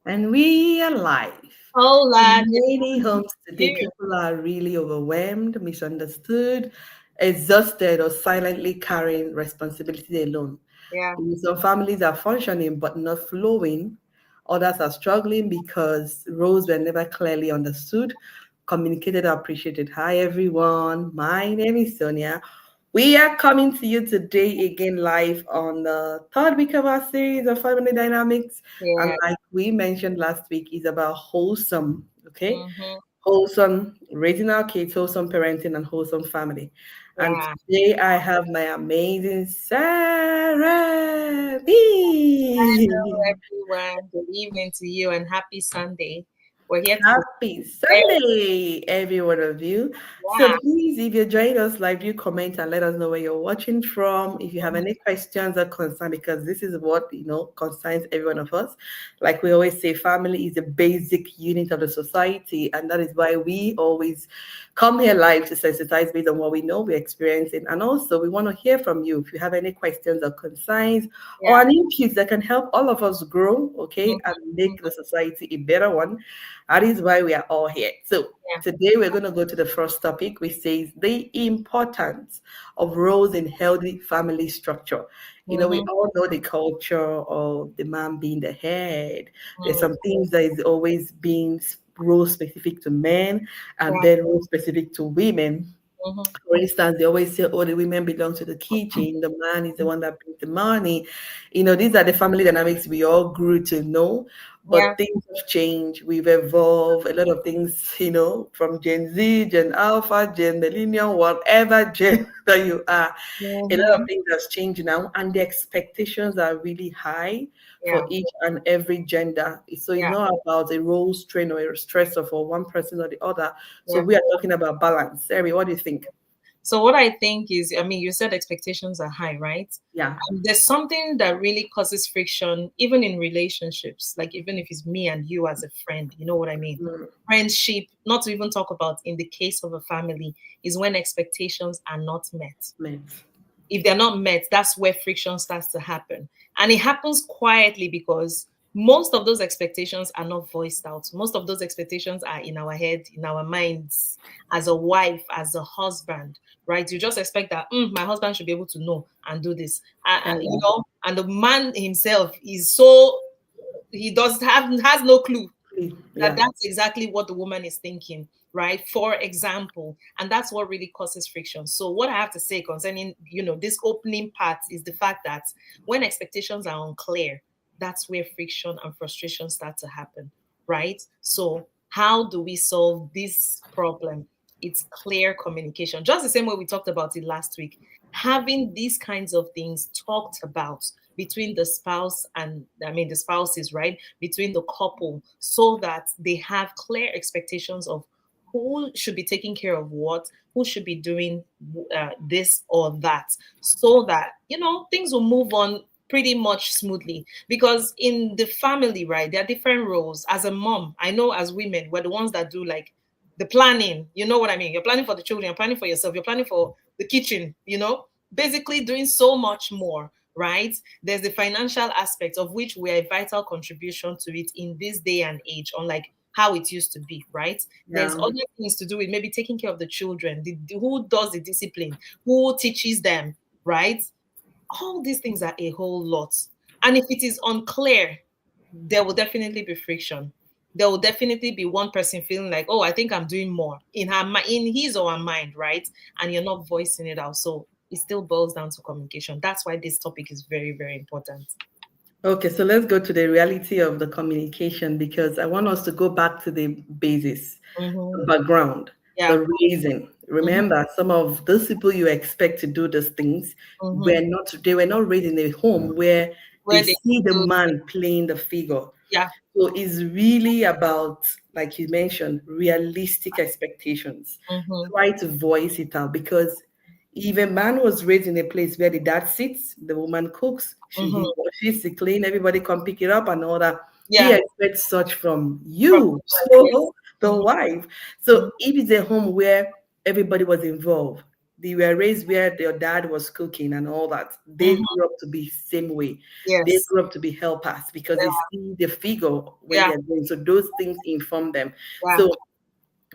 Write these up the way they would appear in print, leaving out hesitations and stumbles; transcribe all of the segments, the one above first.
And we are live. Hola, In many homes today, you. people are really overwhelmed, misunderstood, exhausted, or silently carrying responsibility alone. Yeah, Some families are functioning but not flowing. Others are struggling because roles were never clearly understood, communicated, or appreciated. Hi, everyone. My name is Sonia. We are coming to you today again live on the third week of our series of Family Dynamics. And yeah, like we mentioned last week, is about wholesome, okay? mm-hmm, Wholesome raising our kids, wholesome parenting, and wholesome family. And yeah. today I have my amazing Sarah B. Everyone, good evening to you and happy Sunday. We're here to Happy share. Sunday, every one of you. So Yeah, please, if you're joining us live, you comment and let us know where you're watching from. If you have any questions or concern, because this is what concerns every one of us. Like we always say, family is the basic unit of the society, and that is why we always come here live to sensitize based on what we know we're experiencing. And also we want to hear from you if you have any questions or concerns or yeah, an input that can help all of us grow, okay, and mm-hmm, make the society a better one. That is why we are all here. So yeah, today we're going to go to the first topic, which says the importance of roles in healthy family structure. We mm-hmm, all know the culture of the man being the head. There's mm, some things that is always being role specific to men and yeah, then role specific to women. mm-hmm, For instance, they always say, oh, the women belong to the kitchen, the man is the one that brings the money. These are the family dynamics we all grew to know, yeah, but things have changed. We've evolved a lot of things, from Gen Z, Gen Alpha, Gen Millennium, whatever gen that you are. A lot of mm-hmm, things has changed now, and the expectations are really high for yeah, each and every gender. So it's yeah, not about a role strain or a stressor for one person or the other. So yeah. we are talking about balance. Sari, what do you think? So what I think is, I mean, you said expectations are high, right? Yeah. There's something that really causes friction, even in relationships, like even if it's me and you as a friend, you know what I mean? Mm, Friendship, not to even talk about in the case of a family, is when expectations are not met. myth. If they're not met, that's where friction starts to happen. And it happens quietly because most of those expectations are not voiced out. Most of those expectations are in our head, in our minds, as a wife, as a husband, right? You just expect that my husband should be able to know and do this, Yeah. and the man himself is so he does have has no clue that Yeah. that's exactly what the woman is thinking, right? For example, and that's what really causes friction. So what I have to say concerning, this opening part is the fact that when expectations are unclear, that's where friction and frustration start to happen, right? So how do we solve this problem? It's clear communication. Just the same way we talked about it last week. Having these kinds of things talked about between the spouse and, I mean, the spouses, right? Between the couple, so that they have clear expectations of who should be taking care of what, who should be doing this or that, so that, things will move on pretty much smoothly. Because in the family, right, there are different roles. As a mom, I know as women, we're the ones that do like the planning. You know what I mean? You're planning for the children, you're planning for yourself, you're planning for the kitchen, basically doing so much more, right? There's the financial aspect of which we're a vital contribution to it in this day and age, unlike how it used to be, right? There's Yeah. other things to do with maybe taking care of the children, who does the discipline, who teaches them, right? All these things are a whole lot. And if it is unclear, there will definitely be friction. There will definitely be one person feeling like, oh, I think I'm doing more in his or her mind, right? And you're not voicing it out. So it still boils down to communication. That's why this topic is very, very important. Okay, so let's go to the reality of the communication because I want us to go back to the basis, Mm-hmm. the background, Yeah. the reason. Mm-hmm. Remember, some of those people you expect to do those things Mm-hmm. they were not raised in a home where they Where they see the do, man playing the figure. yeah. So it's really about, like you mentioned, realistic expectations. Mm-hmm. Try to voice it out because if a man was raised in a place where the dad sits, the woman cooks, he Mm-hmm. washes, he clean, everybody come pick it up and all that. He Yeah. expects such from From you, yes. so the Mm-hmm. wife. So if it's a home where everybody was involved, they were raised where their dad was cooking and all that. They Mhm. grew up to be same way. They Yes. grew up to be helpers because they see the figure when Yeah. they're going. So those things inform them. Yeah. So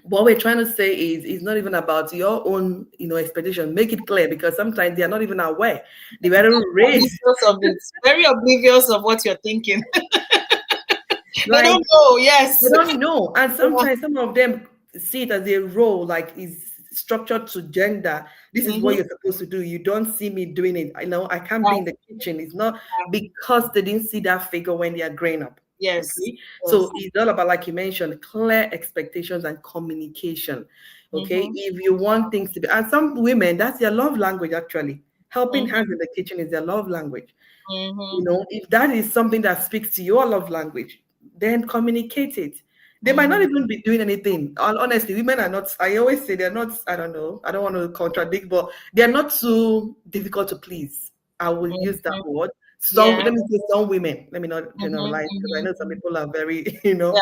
what we're trying to say is it's not even about your own, expectation. Make it clear because sometimes they are not even aware. They weren't raised Oblivious of it. Very oblivious of what you're thinking. They like don't know. Yes. they don't know. And Yeah. sometimes some of them see it as a role, like is structured to gender. This is what Mm-hmm. you're supposed to do. You don't see me doing it. I know I can't be Yeah. in the kitchen. It's not because they didn't see that figure when they are growing up. Yes. Okay. Yes. So it's all about, like you mentioned, clear expectations and communication. Okay. Mm-hmm. If you want things to be, and some women, that's their love language actually. Helping hands Mm-hmm. in the kitchen is their love language. Mm-hmm. If that is something that speaks to your love language, then communicate it. They might not Mm-hmm. even be doing anything. Honestly, women are not, I always say they're not, I don't know, I don't want to contradict, but they're not too difficult to please. I will use that Mm-hmm. word. Some, Yeah. let me say some women, let me not Mm-hmm. generalize because I know some Mm-hmm. people are very, Yeah.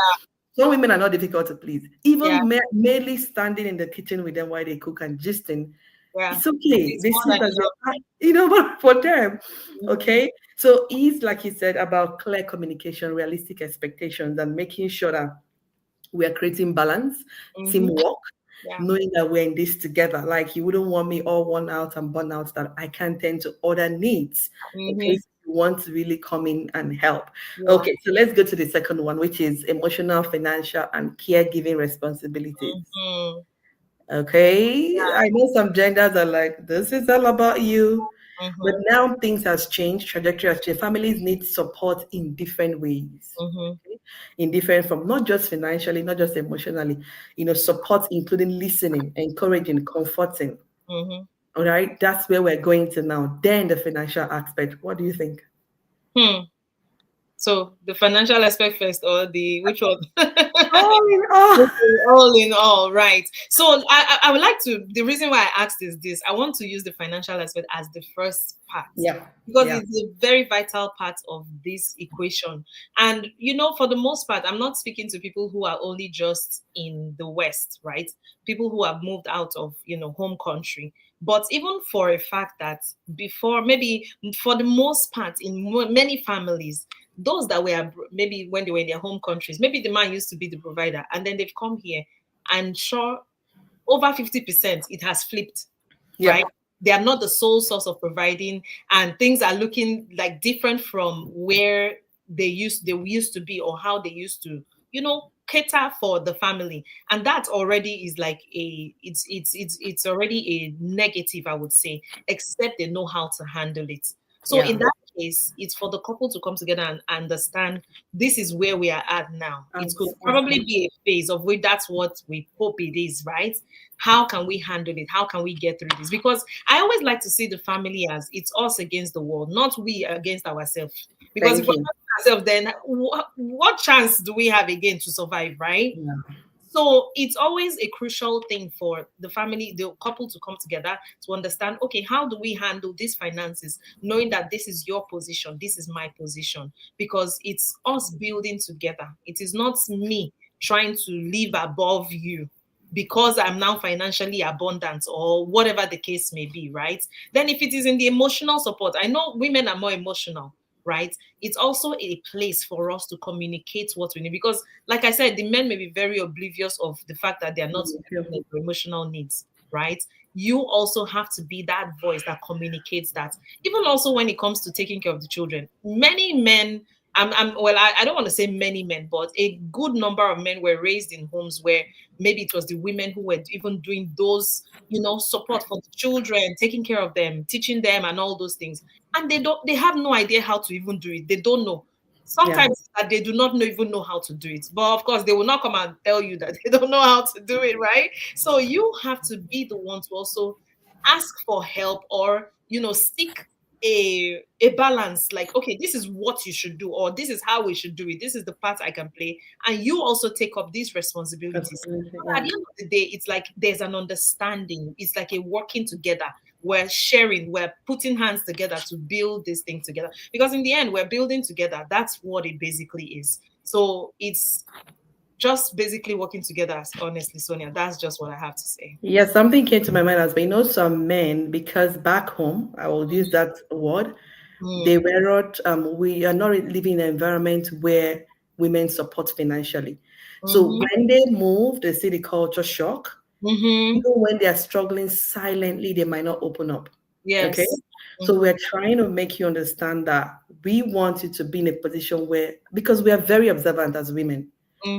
some women are not difficult to please. Yeah. Even merely standing in the kitchen with them while they cook and gisting, Yeah. it's okay. It's They more see than it as enough. but for them, Mm-hmm. okay. So it's like you said about clear communication, realistic expectations, and making sure that we are creating balance, Mm-hmm. teamwork, Yeah. knowing that we're in this together. Like you wouldn't want me all worn out and burn out that I can't tend to other needs in Mm-hmm. case you want to really come in and help. Yeah. Okay, so let's go to the second one, which is emotional, financial, and caregiving responsibilities. Mm-hmm. Okay, I know some genders are like, this is all about you. But Mm-hmm. now things has changed, trajectory has changed. Families need support in different ways. Mm-hmm. Okay? In different from not just financially, not just emotionally, support including listening, encouraging, comforting. Mm-hmm. All right, that's where we're going to now. Then the financial aspect. What do you think? Hmm. So the financial aspect first, or the which one? All in all. Okay, all in all, right. So I would like to, the reason why I asked is this. I want to use the financial aspect as the first part Yeah, because yeah, it's a very vital part of this equation. And, for the most part, I'm not speaking to people who are only just in the West, right? People who have moved out of, home country. But even for a fact that before, maybe for the most part, in many families, those that were maybe when they were in their home countries, maybe the man used to be the provider and then they've come here and sure, over 50%, it has flipped, yeah, right? They are not the sole source of providing and things are looking like different from where they used to be or how they used to, cater for the family. And that already is like it's already a negative, I would say, except they know how to handle it. So in yeah. that case, it's for the couple to come together and understand this is where we are at now. It could probably Absolutely. be a phase of which that's what we hope it is, right? How can we handle it? How can we get through this? Because I always like to see the family as it's us against the world, not we against ourselves. Because if Thank we're you. against ourselves, then what chance do we have again to survive, right? Yeah, So it's always a crucial thing for the family, the couple to come together to understand, okay, how do we handle these finances, knowing that this is your position, this is my position, because it's us building together. It is not me trying to live above you because I'm now financially abundant or whatever the case may be, right? Then if it is in the emotional support, I know women are more emotional, right? It's also a place for us to communicate what we need because like I said, the men may be very oblivious of the fact that they are not yeah. meeting their emotional needs, right? You also have to be that voice that communicates that. Even also when it comes to taking care of the children, many men, I don't want to say many men, but a good number of men were raised in homes where maybe it was the women who were even doing those, support for the children, taking care of them, teaching them, and all those things. And they have no idea how to even do it. They don't know Yeah. sometimes that they do not even know how to do it. But of course, they will not come and tell you that they don't know how to do it, right? So you have to be the one to also ask for help or seek a balance like okay, this is what you should do or this is how we should do it, this is the part I can play, and you also take up these responsibilities. Absolutely. At Yeah. the end of the day, it's like there's an understanding, it's like a working together, we're sharing, we're putting hands together to build this thing together because in the end we're building together. That's what it basically is. So it's just basically working together. Honestly, Sonia, that's just what I have to say. Yeah, something came to my mind as well. Some men, because back home, I will use that word, they Mm, were not, we are not living in an environment where women support financially. So mm-hmm, when they move, they see the culture shock. mm-hmm. Even when they are struggling silently, they might not open up. Okay. Yes. So Mm-hmm, we're trying to make you understand that we want you to be in a position where, because we are very observant as women,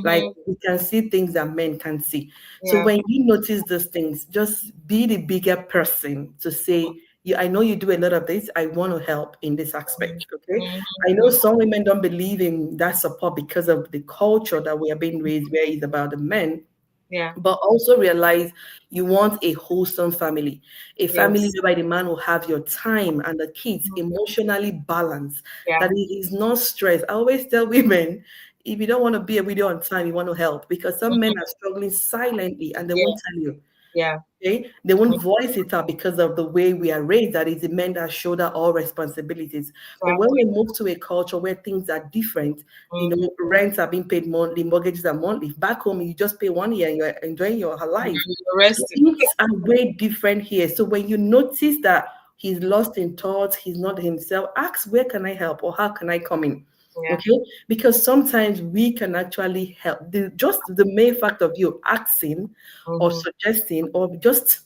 like mm-hmm. we can see things that men can't see. So Yeah. when you notice those things, just be the bigger person to say, yeah, I know you do a lot of this. I want to help in this aspect. Okay. I know Mm-hmm, some women don't believe in that support because of the culture that we are being raised, where it's about the men, yeah. but also realize you want a wholesome family, a family Yes. whereby the man will have your time and the kids Mhm. emotionally balanced, Yeah. that he is not stressed. I always tell women, if you don't want to be a widow on time, you want to help, because some men Mhm. are struggling silently and they Yeah. won't tell you. Yeah. Okay, they won't voice it out because of the way we are raised, that is the men that shoulder all responsibilities. But when we Exactly. move to a culture where things are different, Mm-hmm. rents are being paid monthly, mortgages are monthly. Back home, you just pay 1 year and you're enjoying your life. So Resting. things are way different here. So when you notice that he's lost in thoughts, he's not himself, ask, where can I help, or how can I come in? Yeah. Okay, because sometimes we can actually help. Just the mere fact of you asking or Mm-hmm. suggesting or just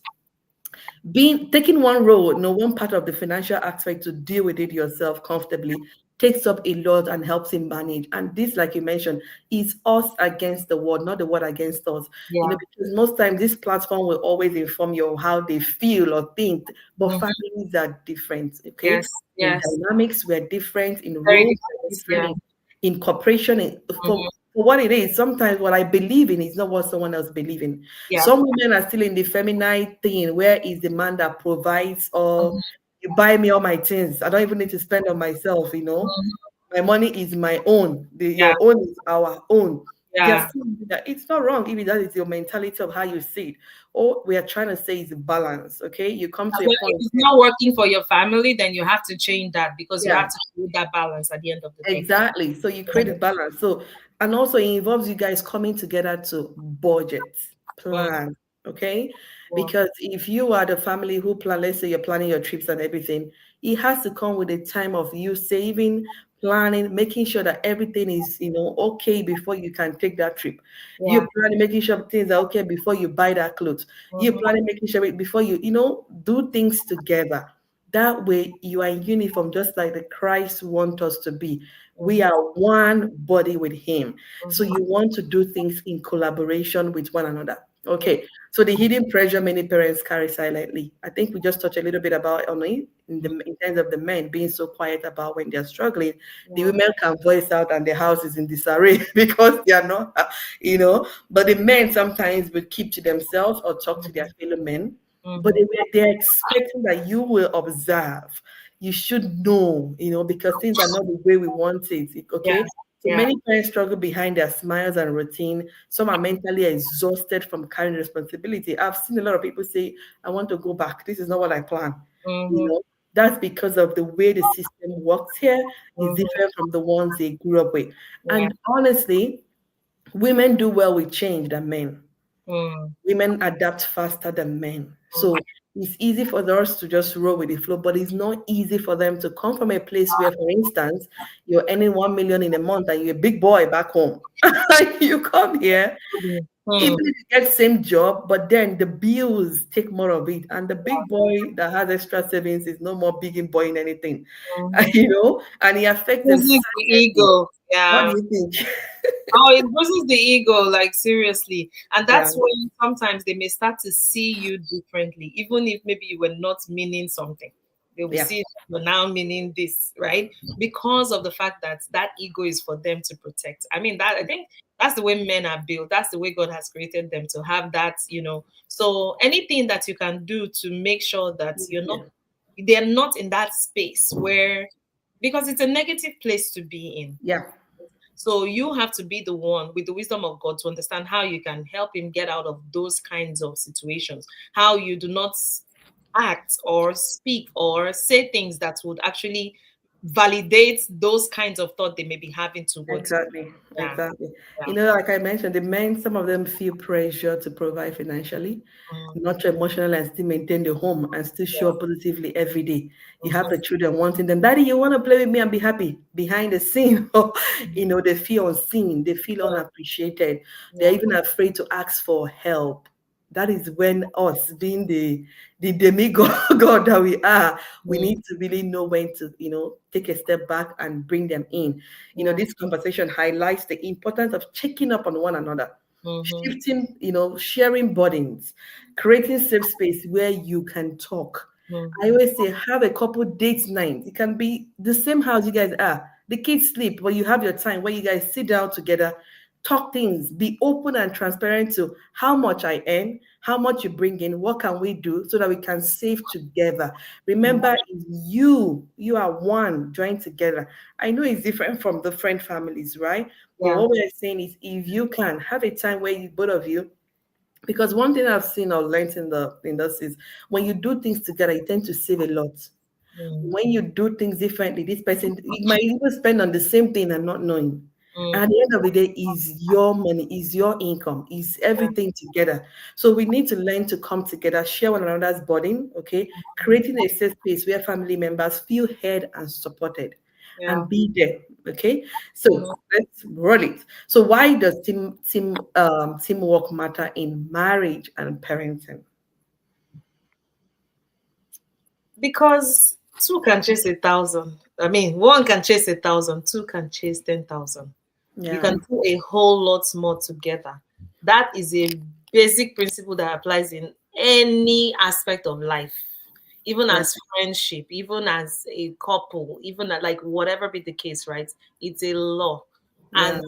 being taking one role, one part of the financial aspect to deal with it yourself comfortably takes up a lot and helps him manage. And this, like you mentioned, is us against the world, not the world against us. Yeah. Because most times this platform will always inform you of how they feel or think, but Mm-hmm. families are different. Okay, Yes. in Yes. dynamics, we're different. In Very roles, we're different. different. Yeah. In cooperation, Mm-hmm. for what it is, sometimes what I believe in is not what someone else believes in. Yeah. Some women are still in the feminine thing, where is the man that provides, or you buy me all my things. I don't even need to spend on myself. Mm-hmm. My money is my own. Yeah. Your own is our own. They're Yeah. still that. It's not wrong if that is your mentality of how you see it. All we are trying to say is balance. Okay, you come to a But if point. it's not working for your family, then you have to change that because you Yeah. have to create that balance at the end of the day. Exactly. So you create a balance. So, and also it involves you guys coming together to budget, Mm-hmm. plan, okay? Yeah. Because if you are the family who plan, let's say you're planning your trips and everything, it has to come with a time of you saving, planning, making sure that everything is, okay before you can take that trip. Yeah. You planning, making sure things are okay before you buy that clothes. You Mm-hmm. planning, making sure before you do things together. That way, you are in uniform, just like the Christ wants us to be. We Mm-hmm. are one body with Him. So Mm-hmm. you want to do things in collaboration with one another. Okay. So the hidden pressure many parents carry silently. I think we just touched a little bit about on it in terms of the men being so quiet about when they're struggling. The Yeah. women can voice out and the house is in disarray because they are not. But the men sometimes will keep to themselves or talk to their fellow men, but Mm-hmm. they're expecting that you will observe. You should know, because things are not the way we want it. Yeah. Okay. So Yeah. many parents struggle behind their smiles and routine. Some are mentally exhausted from carrying responsibility. I've seen a lot of people say, I want to go back. This is not what I planned. You Mm-hmm. know, that's because of the way the system works here is Mm-hmm. different from the ones they grew up with. Yeah. And honestly, women do well with change than men. Mm-hmm. Women adapt faster than men. So it's easy for us to just roll with the flow, but it's not easy for them to come from a place where, for instance, you're earning 1 million in a month and you're a big boy back home. You come here, even Mm-hmm. if you get same job, but then the bills take more of it. And the big boy that has extra savings is no more big boy in anything, Mm-hmm. and it affects them Losing the silently. ego. What Yeah. do you think? Oh, it bruises the ego, like seriously. And Yeah, that's when sometimes they may start to see you differently, even if maybe you were not meaning something. They will yeah, see you're now meaning this, right? Because of the fact that that ego is for them to protect. I mean, that I think that's the way men are built. That's the way God has created them to have that. So anything that you can do to make sure that yeah, they're not in that space where, because it's a negative place to be in. yeah, So you have to be the one with the wisdom of God to understand how you can help him get out of those kinds of situations. How you do not act or speak or say things that would actually validate those kinds of thought they may be having towards you. Exactly, Yeah, exactly. yeah. You know, like I mentioned, the men, some of them feel pressure to provide financially, Mm, nurture emotionally, and still maintain the home and still show up positively every day. You have mhm, the children wanting them, Daddy, you want to play with me and be happy. Behind the scene, mhm. they feel unseen, they feel Yeah, unappreciated. They're yeah, even afraid to ask for help. That is when us, being the demigod God that we are, we mm, need to really know when to, take a step back and bring them in. yeah. This conversation highlights the importance of checking up on one another, Mhm, shifting, sharing burdens, creating safe space where you can talk. mm, I always say, have a couple date night. It can be the same house you guys are. The kids sleep, but you have your time where you guys sit down together, talk things, be open and transparent to how much I earn, how much you bring in, what can we do so that we can save together. mm. Remember, you are one joined together. I know it's different from different families, right? But Yeah. what we're saying is if you can have a time where you both of you, because one thing I've seen or learned in this is when you do things together, you tend to save a lot. Mm, When you do things differently, this person you might even spend on the same thing and not knowing. And mm, at the end of the day, is your money, is your income, is yeah. everything together. So we need to learn to come together, share one another's burden, okay? Creating a safe space where family members feel heard and supported Yeah. and be there. Okay. So Mhm. let's roll it. So why does teamwork matter in marriage and parenting? Because two can chase 1,000. I mean, one can chase 1,000, two can chase 10,000. You Yeah, can do a whole lot more together. That is a basic principle that applies in any aspect of life, even yeah, as friendship, even as a couple, even like whatever be the case, right? It's a law. yeah, And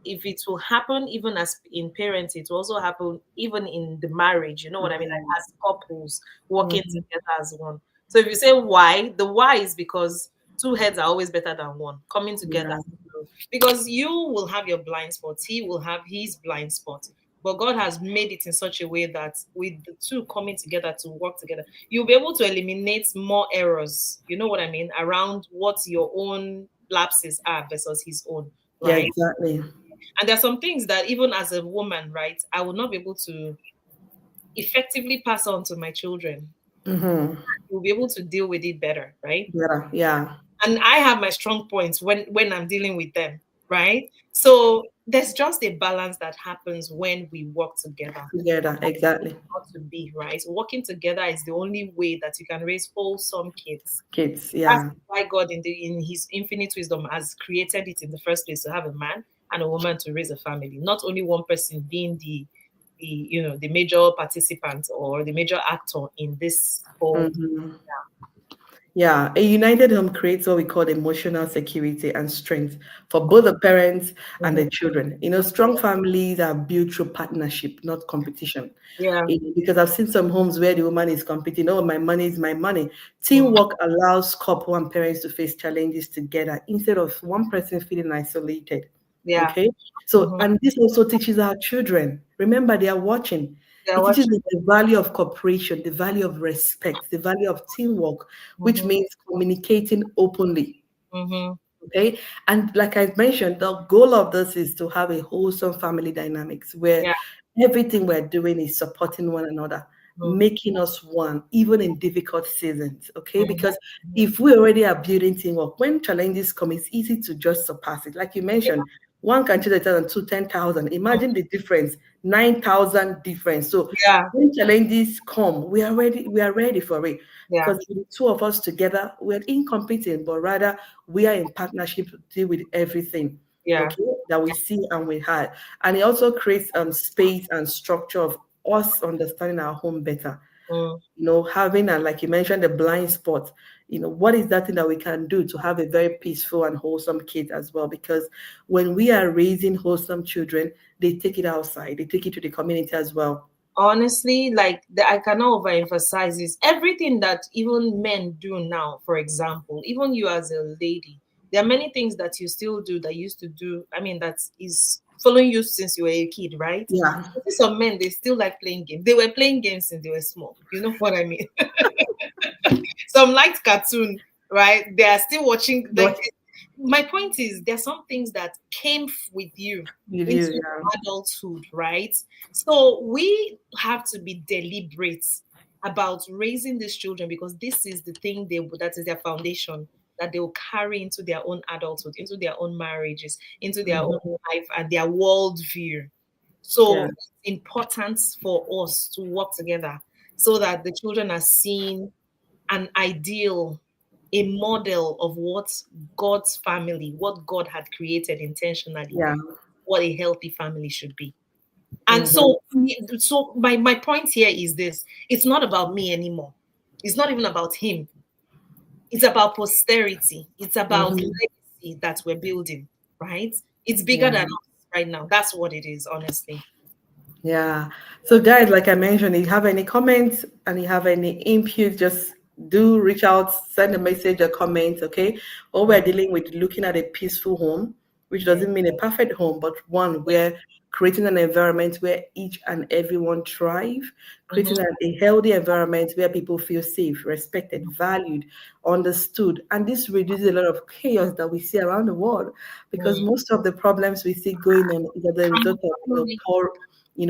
if it will happen even as in parenting, it will also happen even in the marriage, you know what I mean? Like as couples working mhm, together as one. So if you say why, the why is because two heads are always better than one coming together, yeah, because you will have your blind spots, he will have his blind spots. But God has made it in such a way that with the two coming together to work together, you'll be able to eliminate more errors. You know what I mean? Around what your own lapses are versus his own, yeah, right? exactly. And there are some things that even as a woman, right, I will not be able to effectively pass on to my children. Mm-hmm. You'll be able to deal with it better, right? Yeah, yeah, And I have my strong points when I'm dealing with them, right? So there's just a balance that happens when we work together. together, exactly. Not to be right. Working together is the only way that you can raise wholesome kids. Kids, That's yeah. why God, in His infinite wisdom, has created it in the first place to have a man and a woman to raise a family. Not only one person being the major participant or the major actor in this whole. Mm-hmm. Yeah, a united home creates what we call emotional security and strength for both the parents and Mhm. the children. Strong families are built through partnership, not competition. Yeah. Because I've seen some homes where the woman is competing, oh, my money is my money. Mm. Teamwork allows couple and parents to face challenges together instead of one person feeling isolated. Yeah. Okay. So, Mhm. and this also teaches our children. Remember, they are watching. Yeah. It teaches Watch. them the value of cooperation, the value of respect, the value of teamwork, which Mhm. means communicating openly. Mhm. Okay. And like I mentioned, the goal of this is to have a wholesome family dynamics where Yeah. everything we're doing is supporting one another, Mhm. making us one, even in difficult seasons. Okay. Mhm. Because if we already are building teamwork, when challenges come, it's easy to just surpass it. Like you mentioned, one can choose a thousand to 10,000. Imagine the difference, 9,000 difference. So Yeah. when challenges come, we are ready for it. Yeah. Because the two of us together, we're incompetent, but rather we are in partnership to deal with everything, Yeah. okay, that we see and we had. And it also creates space and structure of us understanding our home better. Mm. Having, and like you mentioned, the blind spot. What is that thing that we can do to have a very peaceful and wholesome kid as well? Because when we are raising wholesome children, they take it outside, they take it to the community as well. Honestly, like I cannot overemphasize this. Everything that even men do now, for example, even you as a lady, there are many things that you still do that you used to do. I mean, that is following you since you were a kid, right? Yeah, I see some men, they still like playing games. They were playing games since they were small. You know what I mean? Some liked cartoon, right? They are still watching. Like, What my point is, there are some things that came with you you into do, yeah. adulthood, right? So we have to be deliberate about raising these children, because this is the thing that is their foundation, that they will carry into their own adulthood, into their own marriages, into their own Mhm. life and their worldview. Yeah, So it's important for us to work together so that the children are seeing an ideal, a model of what God's family, what God had created intentionally, yeah. what a healthy family should be. And Hmm. so my point here is this: it's not about me anymore. It's not even about him. It's about posterity. It's about Hmm. legacy that we're building, right? It's bigger Yeah. than us right now. That's what it is, honestly. Yeah. So, guys, like I mentioned, if you have any comments and you have any input, just do reach out, send a message or comment. Okay. All we're dealing with looking at a peaceful home, which Yeah. doesn't mean a perfect home, but one where creating an environment where each and everyone thrive, Mm-hmm. creating a healthy environment where people feel safe, respected, valued, understood. And this reduces a lot of chaos that we see around the world because Mm. most of the problems we see going on is as a result of Family. poor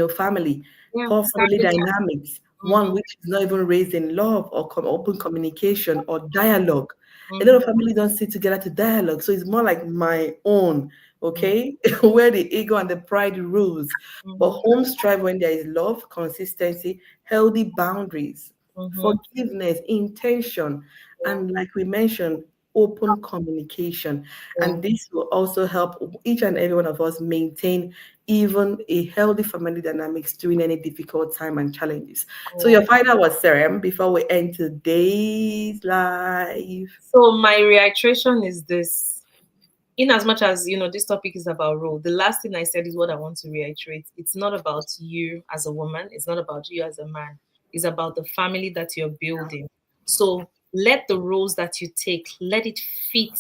family, Yeah, poor family family. dynamics, one Mm-hmm. which is not even raised in love or open communication or dialogue. A lot Mm-hmm. of families don't sit together to dialogue, so it's more like my own, Mm-hmm. okay, where the ego and the pride rules. But Mm-hmm. homes thrive when there is love, consistency, healthy boundaries, Mm-hmm. forgiveness, intention, Yeah, and like we mentioned, open communication. yeah, And this will also help each and every one of us maintain even a healthy family dynamics during any difficult time and challenges. So yeah. your final was Serem before we end today's live. So my reiteration is this: in as much as this topic is about role, the last thing I said is what I want to reiterate. It's not about you as a woman, it's not about you as a man, it's about the family that you're building. So let the roles that you take, let it fit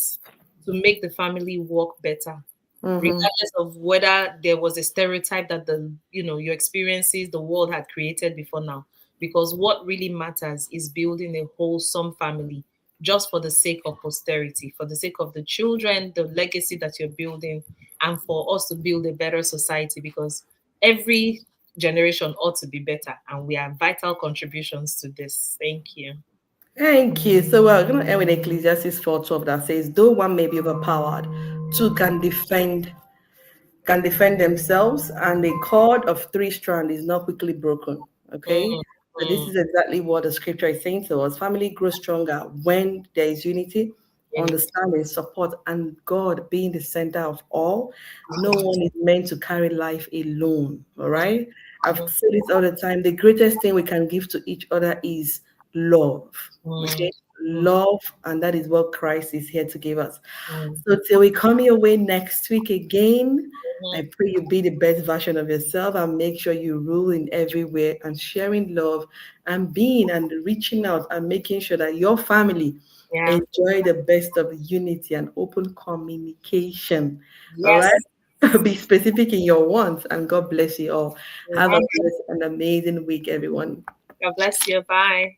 to make the family work better, Mm-hmm. regardless of whether there was a stereotype that your experiences, the world had created before now. Because what really matters is building a wholesome family, just for the sake of posterity, for the sake of the children, the legacy that you're building, and for us to build a better society, because every generation ought to be better, and we are vital contributions to this. Thank you. Thank you. So we're going to end with Ecclesiastes 4:12 that says, though one may be overpowered, two can defend themselves, and a cord of three strands is not quickly broken. Okay. Mm, So this mm, is exactly what the scripture is saying to us. Family grows stronger when there is unity, unity. understanding, support, and God being the center of all. No Mm, one is meant to carry life alone. All right. I've mm, said this all the time. The greatest thing we can give to each other is love. mm, Okay. mm, Love, and that is what Christ is here to give us. mm, So till we come your way next week again, mhm. I pray you be the best version of yourself and make sure you rule in everywhere and sharing love and being and reaching out and making sure that your family Yeah. enjoy the best of unity and open communication. All right? Yes. Be specific in your wants and God bless you all. Have a Yes. blessed and amazing week, everyone. God bless you. Bye.